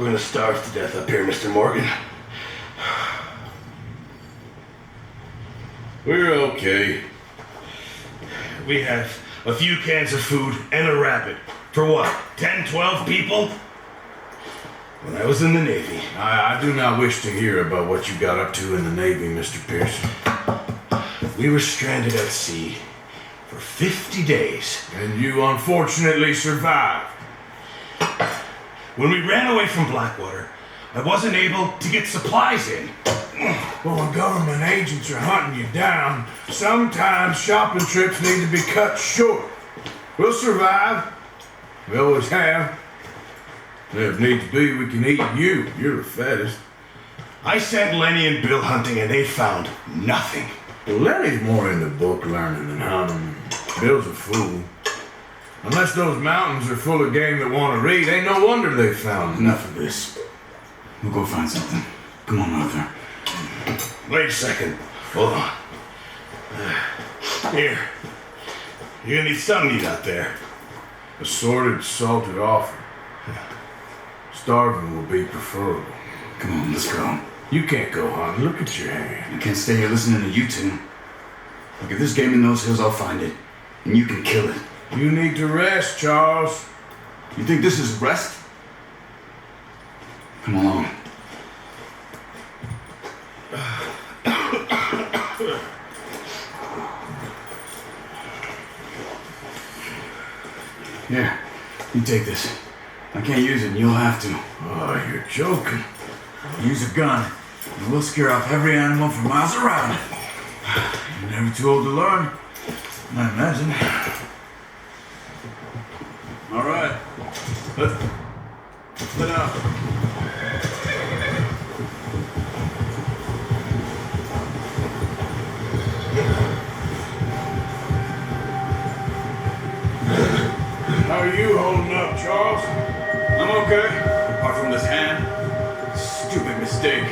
We're gonna starve to death up here, Mr. Morgan. We're okay. We have a few cans of food and a rabbit. For what, 10, 12 people? When I was in the Navy. I do not wish to hear about what you got up to in the Navy, Mr. Pearson. We were stranded at sea for 50 days. And you unfortunately survived. When we ran away from Blackwater, I wasn't able to get supplies in. Well, when government agents are hunting you down, sometimes shopping trips need to be cut short. We'll survive. We always have. If need to be, we can eat you. You're the fattest. I sent Lenny and Bill hunting and they found nothing. Well, Lenny's more into book learning than hunting. Bill's a fool. Unless those mountains are full of game that want to read, ain't no wonder they found Enough of this. We'll go find something. Come on, Arthur. Wait a second. Hold on. Here. You're gonna need something to eat out there. Assorted, salted offer. Starving will be preferable. Come on, let's go. You can't go hunting. Look at your hand. I can't stay here listening to you two. Look, if there's game in those hills, I'll find it. And you can kill it. You need to rest, Charles. You think this is rest? Come along. Here, you take this. I can't use it and you'll have to. Oh, you're joking. Use a gun, and we'll scare off every animal for miles around. You're never too old to learn, I imagine. All right, let's split up. How are you holding up, Charles? I'm okay, apart from this hand. Stupid mistake.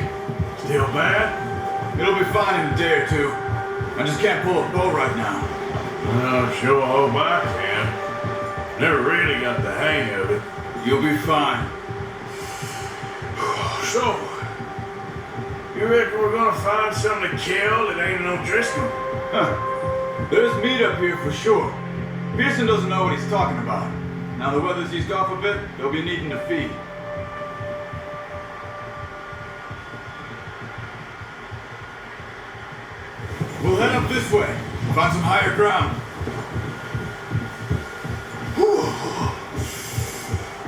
Still bad? It'll be fine in a day or two. I just can't pull a bow right now. Oh, sure, hope I can. Never really got the hang of it. You'll be fine. So, you reckon we're gonna find something to kill that ain't no Driscoll? Huh. There's meat up here for sure. Pearson doesn't know what he's talking about. Now the weather's eased off a bit, they'll be needing to feed. We'll head up this way, find some higher ground. Whew.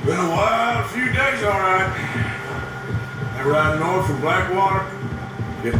Been a wild few days, all right. They ride north from Blackwater, get